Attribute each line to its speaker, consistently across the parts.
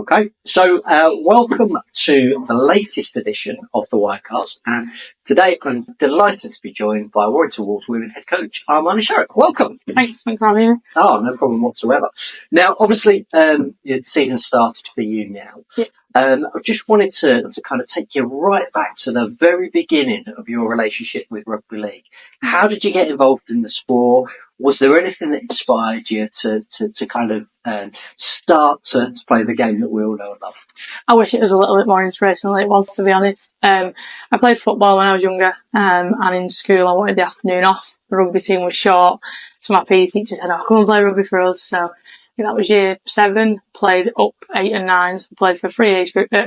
Speaker 1: Okay, so welcome to the latest edition of the Wirecast, and today I'm delighted to be joined by Warrington Wolves women head coach Armani Sharrock. Welcome.
Speaker 2: Thanks for having me.
Speaker 1: Oh, no problem whatsoever. Now, obviously, the season started for you now.
Speaker 2: Yeah.
Speaker 1: I just wanted to kind of take you right back to the very beginning of your relationship with rugby league. How did you get involved in the sport? Was there anything that inspired you to kind of start to play the game that we all know and love?
Speaker 2: I wish it was a little bit more inspirational than it was, to be honest. I played football when I was younger, and in school I wanted the afternoon off. The rugby team was short, so my PE teacher said, "Oh, come and play rugby for us." So I think that was year 7, played up 8 and 9, so played for 3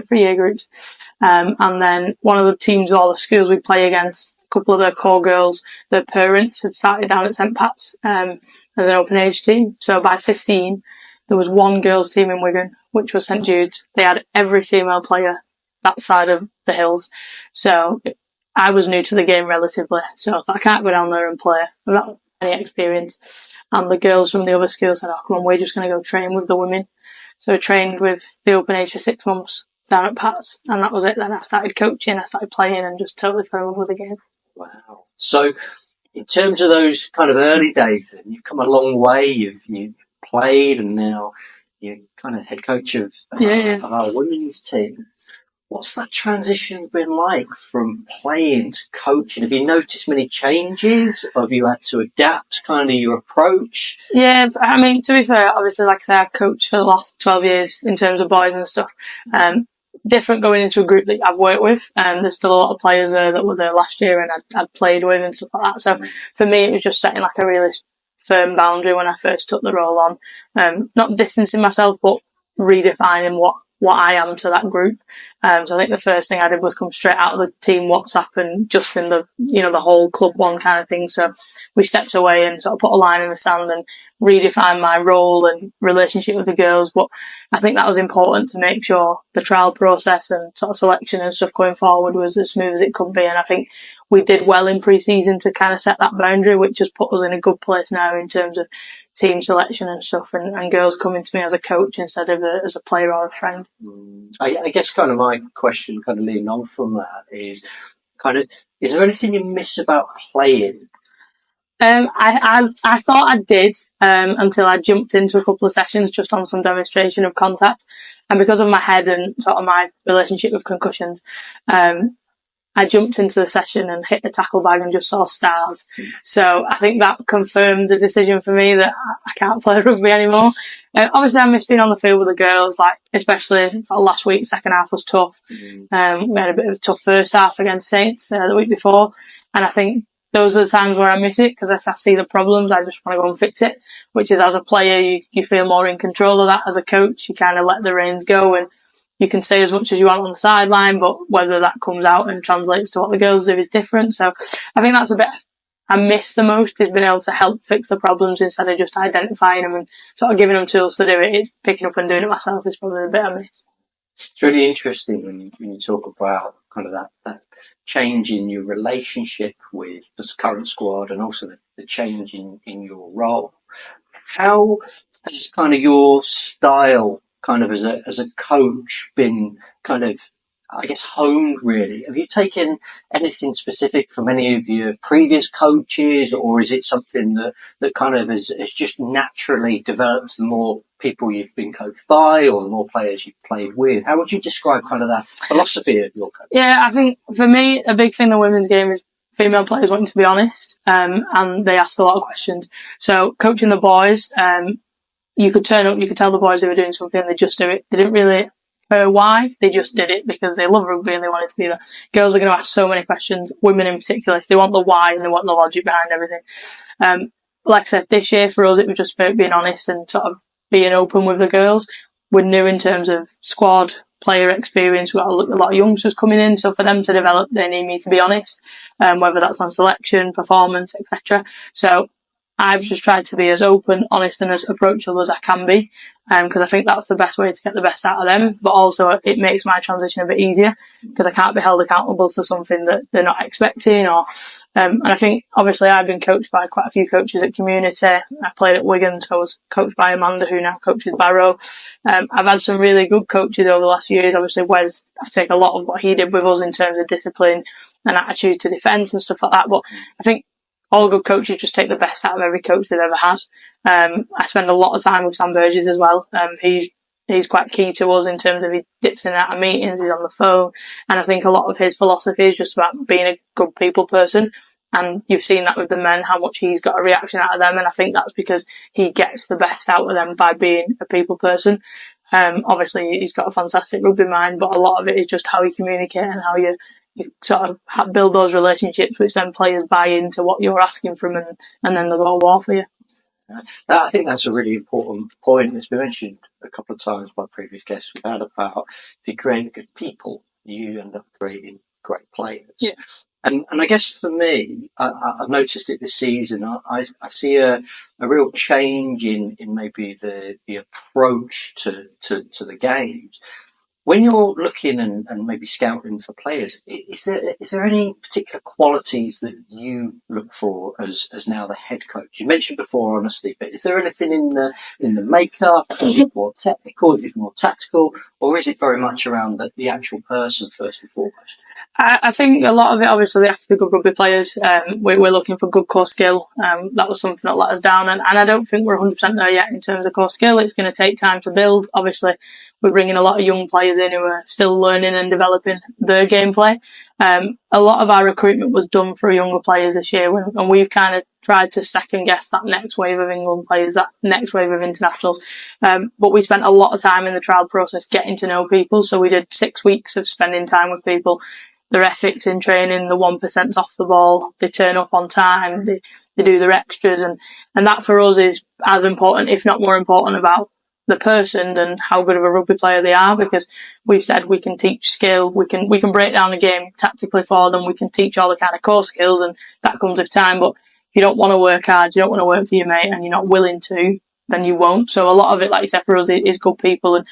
Speaker 2: year groups. And then one of the teams, all the schools we play against, a couple of their core girls, their parents had started down at St Pat's as an open age team. So by 15, there was one girls team in Wigan, which was St Jude's. They had every female player that side of the hills. So I was new to the game relatively, so I can't go down there and play. I've not any experience. And the girls from the other schools said, "Oh, come on, we're just going to go train with the women." So I trained with the open age for 6 months down at Pat's, and that was it. Then I started coaching, I started playing, and just totally fell in love with the game.
Speaker 1: Wow. So in terms of those kind of early days, then you've come a long way. You've played, and now you're kind of head coach of our women's team. What's that transition been like from playing to coaching? Have you noticed many changes? Have you had to adapt kind of your approach?
Speaker 2: Yeah, I mean, to be fair, obviously, like I say, I've coached for the last 12 years in terms of boys and stuff. Different going into a group that I've worked with. There's still a lot of players there that were there last year and I'd played with and stuff like that. So for me, it was just setting like a really firm boundary when I first took the role on. Not distancing myself, but redefining what I am to that group. So I think the first thing I did was come straight out of the team WhatsApp and just in the, the whole club one kind of thing. So we stepped away and sort of put a line in the sand and redefined my role and relationship with the girls. But I think that was important to make sure the trial process and sort of selection and stuff going forward was as smooth as it could be. And I think we did well in pre-season to kind of set that boundary, which has put us in a good place now in terms of team selection and stuff, and girls coming to me as a coach instead of as a player or a friend.
Speaker 1: I guess kind of my question, kind of leading on from that, is there anything you miss about playing?
Speaker 2: I thought I did until I jumped into a couple of sessions just on some demonstration of contact, and because of my head and sort of my relationship with concussions, I jumped into the session and hit the tackle bag and just saw stars. So I think that confirmed the decision for me that I can't play rugby anymore. Obviously, I miss being on the field with the girls, like especially last week. Second half was tough. We had a bit of a tough first half against Saints the week before, and I think those are the times where I miss it, because if I see the problems, I just want to go and fix it. Which is, as a player, you feel more in control of that. As a coach, you kind of let the reins go and you can say as much as you want on the sideline, but whether that comes out and translates to what the girls do is different. So I think that's the bit I miss the most, is being able to help fix the problems instead of just identifying them and sort of giving them tools to do it. It's picking up and doing it myself is probably the bit I miss.
Speaker 1: It's really interesting when you talk about kind of that change in your relationship with the current squad and also the change in your role. How has kind of your style kind of as a coach been kind of, I guess, honed really? Have you taken anything specific from any of your previous coaches, or is it something that kind of has just naturally developed the more people you've been coached by or the more players you've played with? How would you describe kind of that philosophy of your coach?
Speaker 2: Yeah, I think for me, a big thing in the women's game is female players wanting to be honest, and they ask a lot of questions. So coaching the boys, you could turn up, you could tell the boys they were doing something and they just do it. They didn't really care why, they just did it because they love rugby and they wanted to be there. Girls are going to ask so many questions, women in particular. They want the why and they want the logic behind everything. Like I said, this year for us it was just about being honest and sort of being open with the girls. We're new in terms of squad, player experience. We've got a lot of youngsters coming in, so for them to develop, they need me to be honest, whether that's on selection, performance, etc. So I've just tried to be as open, honest and as approachable as I can be, because I think that's the best way to get the best out of them, but also it makes my transition a bit easier because I can't be held accountable to something that they're not expecting. And I think obviously I've been coached by quite a few coaches at Community. I played at Wigan, so I was coached by Amanda, who now coaches Barrow. I've had some really good coaches over the last few years. Obviously Wes, I take a lot of what he did with us in terms of discipline and attitude to defence and stuff like that, but I think all good coaches just take the best out of every coach they've ever had. I spend a lot of time with Sam Burgess as well. He's quite key to us in terms of he dips in and out of meetings, he's on the phone, and I think a lot of his philosophy is just about being a good people person. And you've seen that with the men, how much he's got a reaction out of them, and I think that's because he gets the best out of them by being a people person. Obviously he's got a fantastic rugby mind, but a lot of it is just how you communicate and how you sort of build those relationships, which then players buy into what you're asking from them, and then they'll go to war for you.
Speaker 1: I think that's a really important point. It's been mentioned a couple of times by previous guests we've had about if you create good people, you end up creating great players.
Speaker 2: Yeah.
Speaker 1: And I guess for me, I've noticed it this season. I see a real change in maybe the approach to the games. When you're looking and maybe scouting for players, is there any particular qualities that you look for as now the head coach? You mentioned before honesty, but is there anything in the makeup? Is it more technical? Is it more tactical? Or is it very much around the actual person first and foremost?
Speaker 2: I think a lot of it, obviously, they have to be good rugby players. We're looking for good core skill. That was something that let us down. And I don't think we're 100% there yet in terms of core skill. It's going to take time to build. Obviously, we're bringing a lot of young players in who are still learning and developing their gameplay. A lot of our recruitment was done for younger players this year, and we've kind of tried to second guess that next wave of England players, that next wave of internationals. But we spent a lot of time in the trial process getting to know people. So we did 6 weeks of spending time with people. Their ethics in training, the 1% off the ball, they turn up on time, they do their extras, and that for us is as important, if not more important, about the person than how good of a rugby player they are, because we've said we can teach skill, we can break down the game tactically for them, we can teach all the kind of core skills, and that comes with time. But if you don't want to work hard, you don't want to work for your mate, and you're not willing to, then you won't. So a lot of it, like you said, for us is good people, and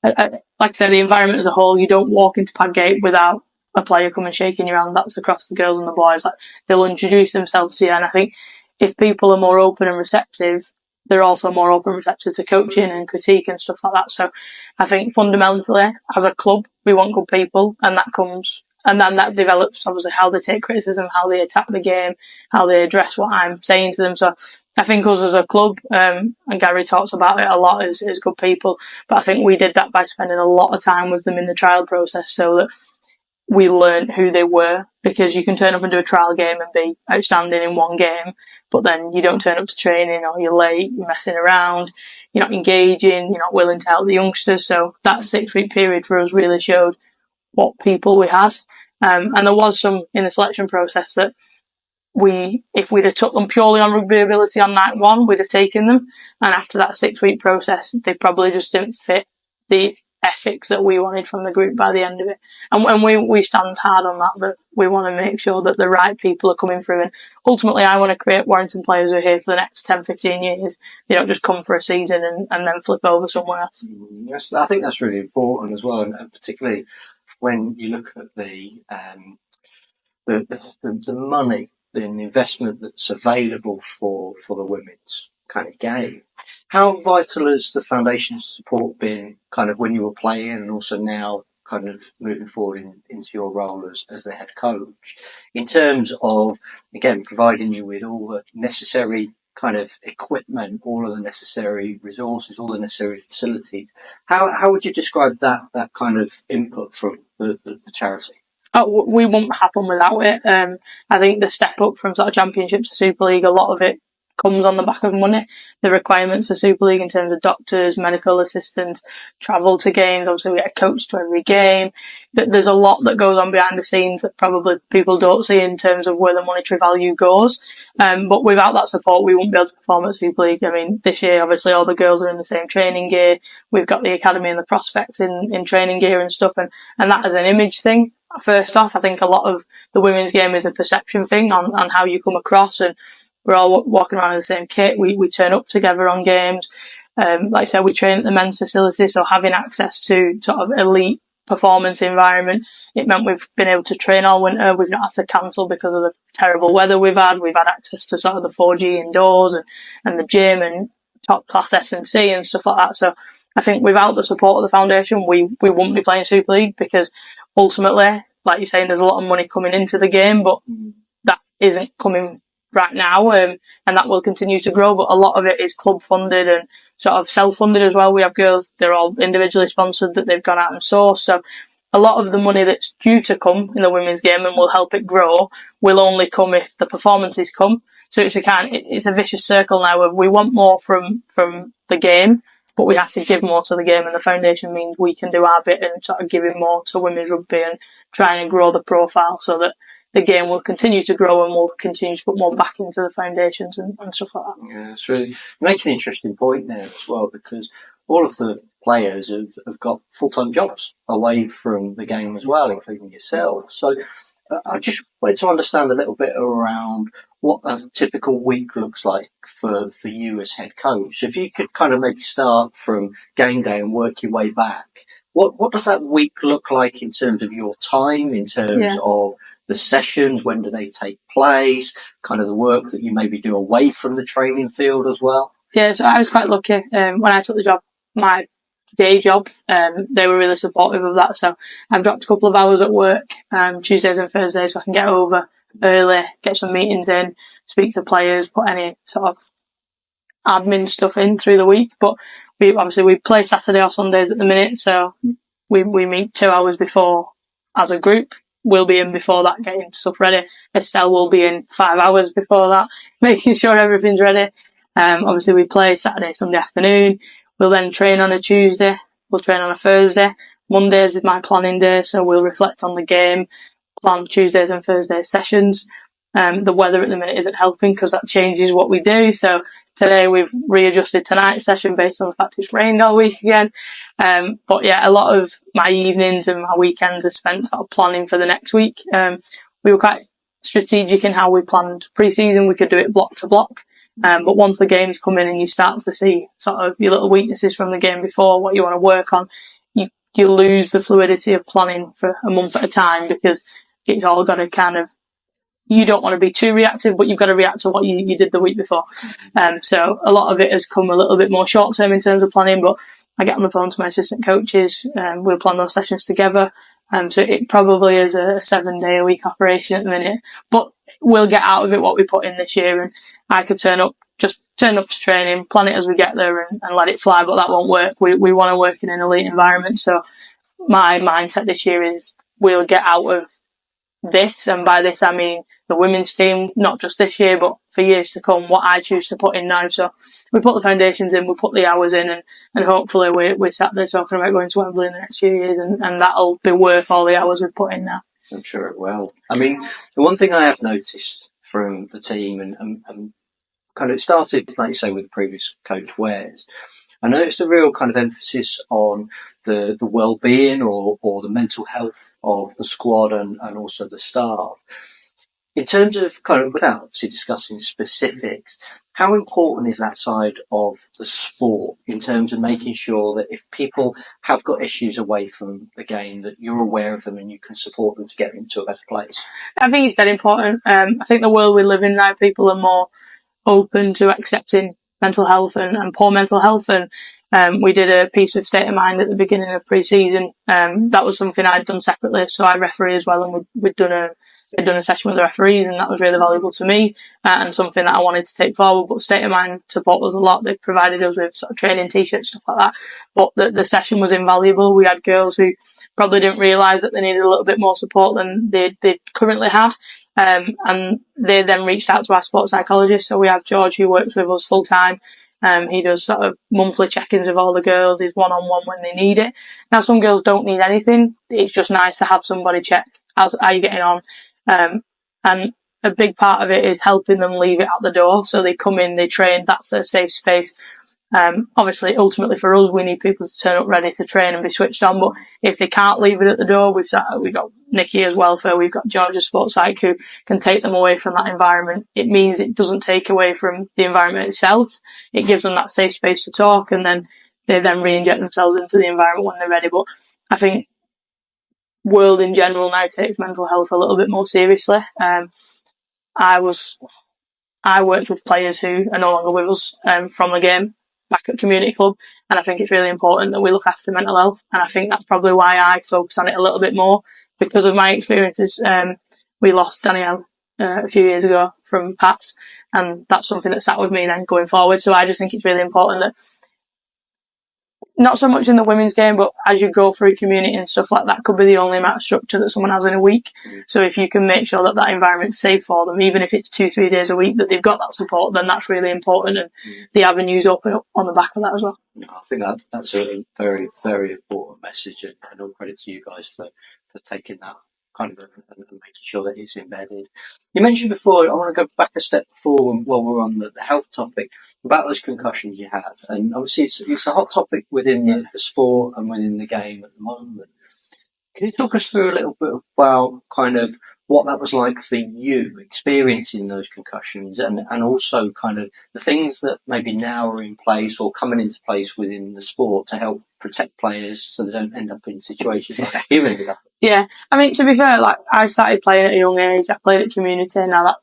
Speaker 2: like I said, the environment as a whole, you don't walk into Padgate without a player coming shaking your hand. That's across the girls and the boys. Like, they'll introduce themselves to you, and I think if people are more open and receptive, they're also more open and receptive to coaching and critique and stuff like that. So I think fundamentally, as a club, we want good people, and that comes, and then that develops obviously how they take criticism, how they attack the game, how they address what I'm saying to them. So I think us as a club, and Gary talks about it a lot, is good people. But I think we did that by spending a lot of time with them in the trial process, so that we learned who they were, because you can turn up and do a trial game and be outstanding in one game, but then you don't turn up to training, or you're late, you're messing around, you're not engaging, you're not willing to help the youngsters. So that 6 week period for us really showed what people we had. And there was some in the selection process that if we'd have took them purely on rugby ability on night one, we'd have taken them. And after that 6 week process, they probably just didn't fit the ethics that we wanted from the group by the end of it. And we stand hard on that we want to make sure that the right people are coming through. And ultimately, I want to create Warrington players who are here for the next 10, 15 years. They don't just come for a season and then flip over somewhere else.
Speaker 1: Yes, I think that's really important as well, and particularly when you look at the money, the investment that's available for the women's kind of game. How vital has the foundation support been kind of when you were playing, and also now kind of moving forward into your role as the head coach, in terms of, again, providing you with all the necessary kind of equipment, all of the necessary resources, all the necessary facilities? How would you describe that kind of input from the charity?
Speaker 2: Oh, we won't happen without it. I think the step up from sort of Championship to Super League, a lot of it comes on the back of money. The requirements for Super League in terms of doctors, medical assistants, travel to games, obviously we get a coach to every game. There's a lot that goes on behind the scenes that probably people don't see in terms of where the monetary value goes. But without that support, we wouldn't be able to perform at Super League. I mean, this year, obviously, all the girls are in the same training gear. We've got the academy and the prospects in training gear and stuff, and that is an image thing. First off, I think a lot of the women's game is a perception thing on how you come across, and we're all walking around in the same kit. We turn up together on games. Like I said, we train at the men's facility, so having access to sort of elite performance environment, it meant we've been able to train all winter. We've not had to cancel because of the terrible weather we've had. We've had access to sort of the 4G indoors and the gym and top class S&C and stuff like that. So I think without the support of the foundation, we wouldn't be playing Super League, because ultimately, like you're saying, there's a lot of money coming into the game, but that isn't coming right now, and that will continue to grow. But a lot of it is club funded and sort of self-funded as well. We have girls, they're all individually sponsored, that they've gone out and sourced. So a lot of the money that's due to come in the women's game and will help it grow will only come if the performances come. So it's a vicious circle now of we want more from the game, but we have to give more to the game, and the foundation means we can do our bit and sort of giving more to women's rugby and trying to grow the profile so that the game will continue to grow and we'll continue to put more back into the foundations and stuff like that.
Speaker 1: Yeah, it's really making an interesting point there as well, because all of the players have got full-time jobs away from the game as well, including yourself. So I just wanted to understand a little bit around what a typical week looks like for you as head coach. If you could kind of maybe start from game day and work your way back, what does that week look like in terms of your time, in terms of the sessions, when do they take place, kind of the work that you maybe do away from the training field as well?
Speaker 2: Yeah, so I was quite lucky. When I took the job, my day job, they were really supportive of that. So I've dropped a couple of hours at work, Tuesdays and Thursdays, so I can get over early, get some meetings in, speak to players, put any sort of admin stuff in through the week. But we play Saturday or Sundays at the minute, so we meet 2 hours before as a group. We'll be in before that, getting stuff ready. Estelle will be in 5 hours before that, making sure everything's ready. Obviously we play Saturday, Sunday afternoon. We'll then train on a Tuesday. We'll train on a Thursday. Mondays is my planning day, so we'll reflect on the game, plan Tuesdays and Thursday sessions. The weather at the minute isn't helping because that changes what we do. So today we've readjusted tonight's session based on the fact it's rained all week again. But yeah, a lot of my evenings and my weekends are spent sort of planning for the next week. We were quite strategic in how we planned pre-season. We could do it block to block. But once the games come in and you start to see sort of your little weaknesses from the game before, what you want to work on, you lose the fluidity of planning for a month at a time, because it's all got to kind of, you don't want to be too reactive, but you've got to react to what you did the week before. So a lot of it has come a little bit more short term in terms of planning, but I get on the phone to my assistant coaches, we'll plan those sessions together. So it probably is a 7-day-a-week operation at the minute, but we'll get out of it what we put in this year, and I could turn up to training, plan it as we get there and let it fly, but that won't work. We want to work in an elite environment. So my mindset this year is we'll get out of this, and by this I mean the women's team, not just this year but for years to come, what I choose to put in now. So we put the foundations in, we put the hours in, and hopefully we're sat there talking about going to Wembley in the next few years, and that'll be worth all the hours we've put in now.
Speaker 1: I'm sure it will. I mean, the one thing I have noticed from the team, and kind of it started, like you say, with the previous coach Wares, I noticed a real kind of emphasis on the well-being or the mental health of the squad and also the staff. In terms of kind of, without obviously discussing specifics, how important is that side of the sport in terms of making sure that if people have got issues away from the game, that you're aware of them and you can support them to get into a better place?
Speaker 2: I think it's that important. I think the world we live in now, people are more open to accepting mental health and poor mental health, and we did a piece with State of Mind at the beginning of pre-season. That was something I'd done separately, so I referee as well, and we'd done a session with the referees, and that was really valuable to me and something that I wanted to take forward. But State of Mind support us a lot. They provided us with sort of training t-shirts, stuff like that, but the session was invaluable. We had girls who probably didn't realise that they needed a little bit more support than they currently had. And they then reached out to our sports psychologist. So we have George, who works with us full time. He does sort of monthly check-ins of all the girls. He's one-on-one when they need it. Now, some girls don't need anything. It's just nice to have somebody check how you getting on. And a big part of it is helping them leave it at the door. So they come in, they train, that's a safe space. Obviously, ultimately for us, we need people to turn up ready to train and be switched on. But if they can't leave it at the door, we've got Nikki as well. We've got Georgia Sports Psych who can take them away from that environment. It means it doesn't take away from the environment itself. It gives them that safe space to talk, and then they then re-inject themselves into the environment when they're ready. But I think world in general now takes mental health a little bit more seriously. I worked with players who are no longer with us from the game back at community club, and I think it's really important that we look after mental health, and I think that's probably why I focus on it a little bit more because of my experiences. We lost Danielle a few years ago from PAPS, and that's something that sat with me then going forward. So I just think it's really important that not so much in the women's game, but as you go through community and stuff like that, could be the only amount of structure that someone has in a week. So if you can make sure that that environment's safe for them, even if it's 2-3 days a week, that they've got that support, then that's really important, and the avenues open up on the back of that as well.
Speaker 1: I think that's a very, very important message, and all credit to you guys for taking that kind of and making sure that it's embedded. You mentioned before, I want to go back a step before while we're on the health topic, about those concussions you have. And obviously it's a hot topic within the sport and within the game at the moment. Can you talk us through a little bit about kind of what that was like for you, experiencing those concussions, and also kind of the things that maybe now are in place or coming into place within the sport to help protect players so they don't end up in situations like you ended up?
Speaker 2: Yeah, I mean, to be fair, like I started playing at a young age. I played at community. Now that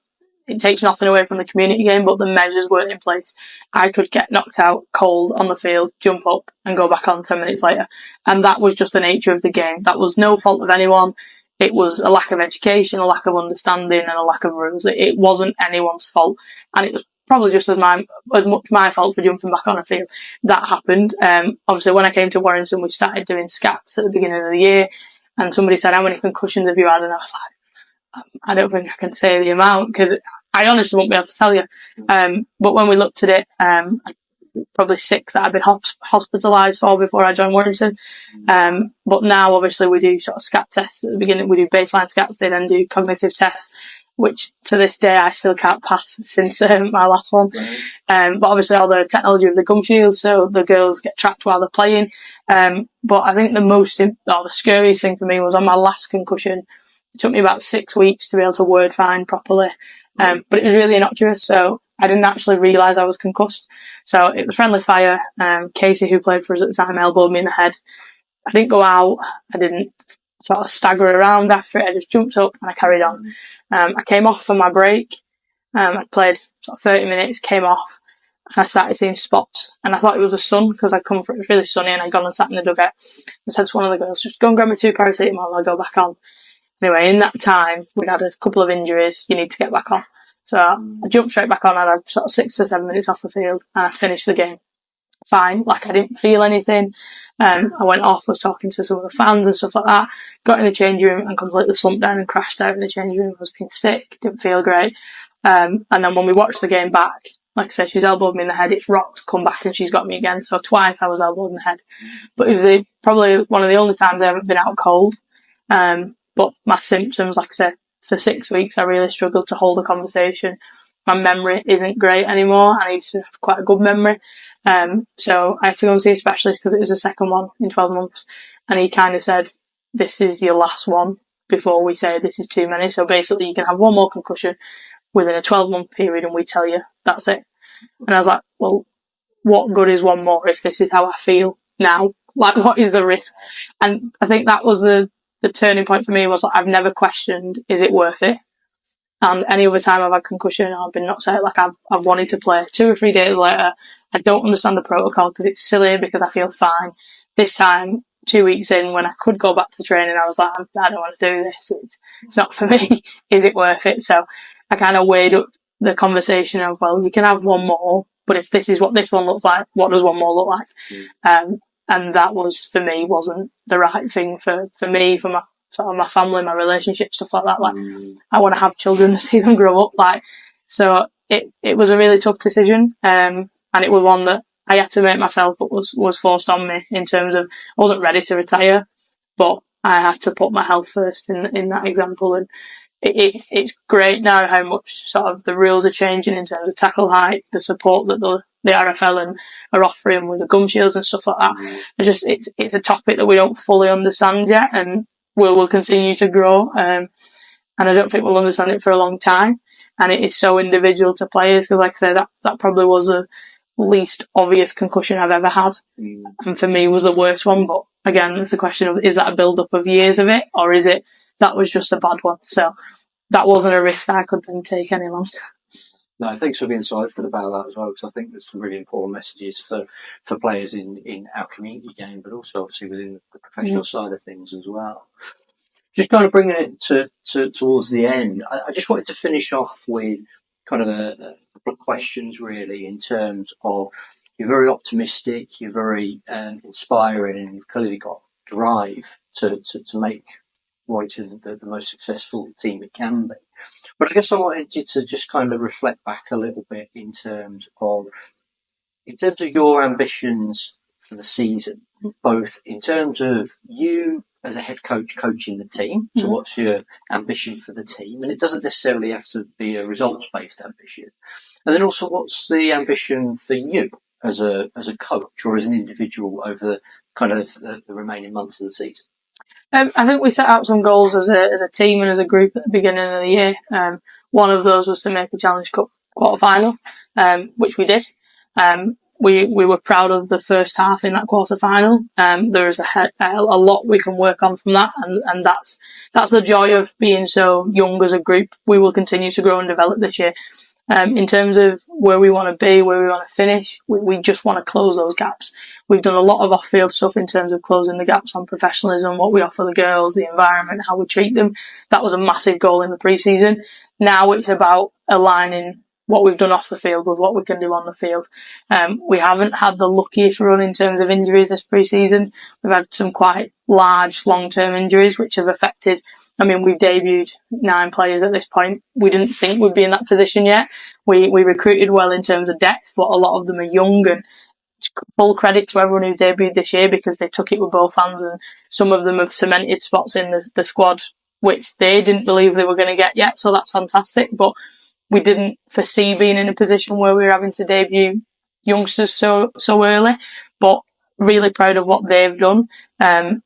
Speaker 2: it takes nothing away from the community game, but the measures weren't in place. I could get knocked out cold on the field, jump up and go back on 10 minutes later. And that was just the nature of the game. That was no fault of anyone. It was a lack of education, a lack of understanding, and a lack of rules. It wasn't anyone's fault. And it was probably just as much my fault for jumping back on a field. That happened. Obviously, when I came to Warrington, we started doing scats at the beginning of the year. And somebody said, how many concussions have you had? And I was like, I don't think I can say the amount because I honestly won't be able to tell you. But when we looked at it, probably 6 that I've been hospitalised for before I joined Warrington. But now, obviously, we do sort of scat tests at the beginning. We do baseline scats. They then do cognitive tests, which to this day I still can't pass since my last one. But obviously, all the technology of the gum shield, so the girls get tracked while they're playing. But I think the scariest thing for me was on my last concussion. It took me about 6 weeks to be able to word find properly. But it was really innocuous, so I didn't actually realise I was concussed. So it was friendly fire. Casey, who played for us at the time, elbowed me in the head. I didn't go out. I didn't sort of stagger around after it. I just jumped up and I carried on. I came off for my break. I played sort of 30 minutes, came off, and I started seeing spots. And I thought it was the sun because it was really sunny, and I'd gone and sat in the dugout. I said to one of the girls, just go and grab me 2 paracetamol, I'll go back on. Anyway, in that time, we'd had a couple of injuries. You need to get back on. So I jumped straight back on. I had sort of 6 to 7 minutes off the field, and I finished the game fine. Like, I didn't feel anything. I went off, was talking to some of the fans and stuff like that. Got in the changing room and completely slumped down and crashed out in the changing room. I was being sick, didn't feel great. And then when we watched the game back, like I said, she's elbowed me in the head. It's rocked, come back, and she's got me again. So twice I was elbowed in the head. But it was probably one of the only times I haven't been out cold. But my symptoms, like I said, for 6 weeks, I really struggled to hold a conversation. My memory isn't great anymore. I used to have quite a good memory. So I had to go and see a specialist because it was the second one in 12 months. And he kind of said, this is your last one before we say this is too many. So basically you can have one more concussion within a 12-month period and we tell you that's it. And I was like, well, what good is one more if this is how I feel now? Like, what is the risk? And I think that was the turning point for me was like, I've never questioned, is it worth it? And any other time I've had concussion, I've been knocked out, like I've wanted to play. 2 or 3 days later, I don't understand the protocol because it's silly because I feel fine. This time, 2 weeks in, when I could go back to training, I was like, I don't want to do this. It's not for me. Is it worth it? So I kind of weighed up the conversation of, well, you can have one more, but if this is what this one looks like, what does one more look like? And that was, for me, wasn't the right thing for me, for my sort of my family, my relationship, stuff like that. Like, I want to have children to see them grow up. Like, so it was a really tough decision. And it was one that I had to make myself, but was forced on me in terms of, I wasn't ready to retire, but I had to put my health first in that example. And it's great now how much sort of the rules are changing in terms of tackle height, the support that the RFL and are offering with the gum shields and stuff like that. It's a topic that we don't fully understand yet, and will continue to grow. And I don't think we'll understand it for a long time. And it is so individual to players, because like I said, that probably was the least obvious concussion I've ever had. And for me was the worst one. But again, it's a question of, is that a build-up of years of it, or is it that was just a bad one? So that wasn't a risk I couldn't take any longer.
Speaker 1: No, thanks for being so open about that as well, because I think there's some really important messages for players in our community game, but also obviously within the professional side of things as well. Just kind of bringing it towards the end, I just wanted to finish off with kind of a couple of questions, really, in terms of, you're very optimistic, you're very inspiring, and you've clearly got drive to make Warrington the most successful team it can be. But I guess I wanted you to just kind of reflect back a little bit in terms of your ambitions for the season, both in terms of you as a head coach coaching the team. So what's your ambition for the team? And it doesn't necessarily have to be a results-based ambition. And then also, what's the ambition for you as a coach or as an individual over the kind of the remaining months of the season?
Speaker 2: I think we set out some goals as a team and as a group at the beginning of the year. One of those was to make a Challenge Cup quarter final, which we did. We were proud of the first half in that quarter final. There is a lot we can work on from that, and that's the joy of being so young as a group. We will continue to grow and develop this year. In terms of where we want to be, where we want to finish, we just want to close those gaps. We've done a lot of off-field stuff in terms of closing the gaps on professionalism, what we offer the girls, the environment, how we treat them. That was a massive goal in the pre-season. Now it's about aligning what we've done off the field with what we can do on the field. We haven't had the luckiest run in terms of injuries this pre-season. We've had some quite large long-term injuries which have affected. We've debuted 9 players at this point. We didn't think we'd be in that position yet. We recruited well in terms of depth, but a lot of them are young, and full credit to everyone who debuted this year, because they took it with both hands, and some of them have cemented spots in the squad which they didn't believe they were going to get yet. So that's fantastic. But we didn't foresee being in a position where we were having to debut youngsters so early, but really proud of what they've done.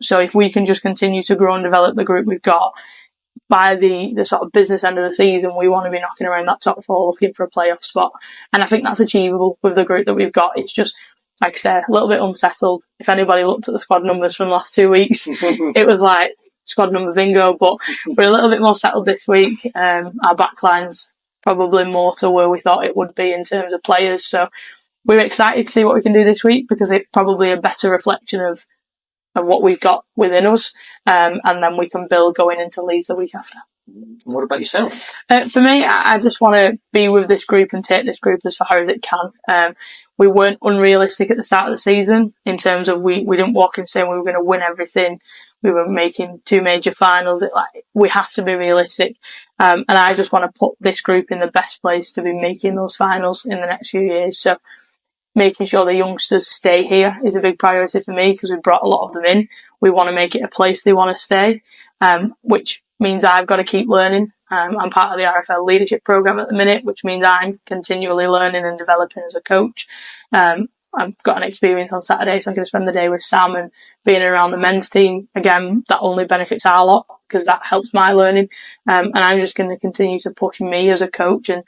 Speaker 2: So if we can just continue to grow and develop the group we've got, by the sort of business end of the season, we want to be knocking around that top 4 looking for a playoff spot. And I think that's achievable with the group that we've got. It's just, like I said, a little bit unsettled. If anybody looked at the squad numbers from the last 2 weeks, it was like squad number bingo, but we're a little bit more settled this week. Our backline's probably more to where we thought it would be in terms of players. So we're excited to see what we can do this week, because it's probably a better reflection of what we've got within us. And then we can build going into Leeds the week after.
Speaker 1: What about yourself?
Speaker 2: For me, I just want to be with this group and take this group as far as it can. We weren't unrealistic at the start of the season in terms of we didn't walk in saying we were going to win everything. We were making 2 major finals. We have to be realistic. And I just want to put this group in the best place to be making those finals in the next few years. So making sure the youngsters stay here is a big priority for me, because we brought a lot of them in. We want to make it a place they want to stay, which means I've got to keep learning. I'm part of the RFL leadership program at the minute, which means I'm continually learning and developing as a coach. I've got an experience on Saturday, so I'm going to spend the day with Sam, and being around the men's team. Again, that only benefits our lot, because that helps my learning. And I'm just going to continue to push me as a coach, and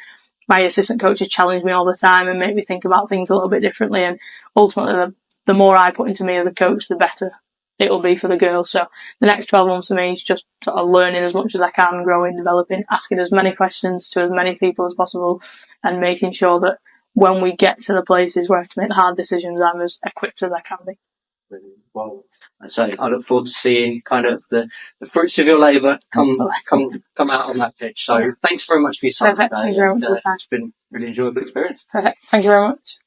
Speaker 2: my assistant coaches challenge me all the time and make me think about things a little bit differently. And ultimately, the more I put into me as a coach, the better it'll be for the girls. So the next 12 months for me is just sort of learning as much as I can, growing, developing, asking as many questions to as many people as possible, and making sure that when we get to the places where I have to make the hard decisions, I'm as equipped as I can be.
Speaker 1: Well, so I look forward to seeing kind of the fruits of your labour come out on that pitch. So thanks very much for your time.
Speaker 2: Perfect. Thank you very much for the time.
Speaker 1: It's been a really enjoyable experience.
Speaker 2: Perfect. Thank you very much.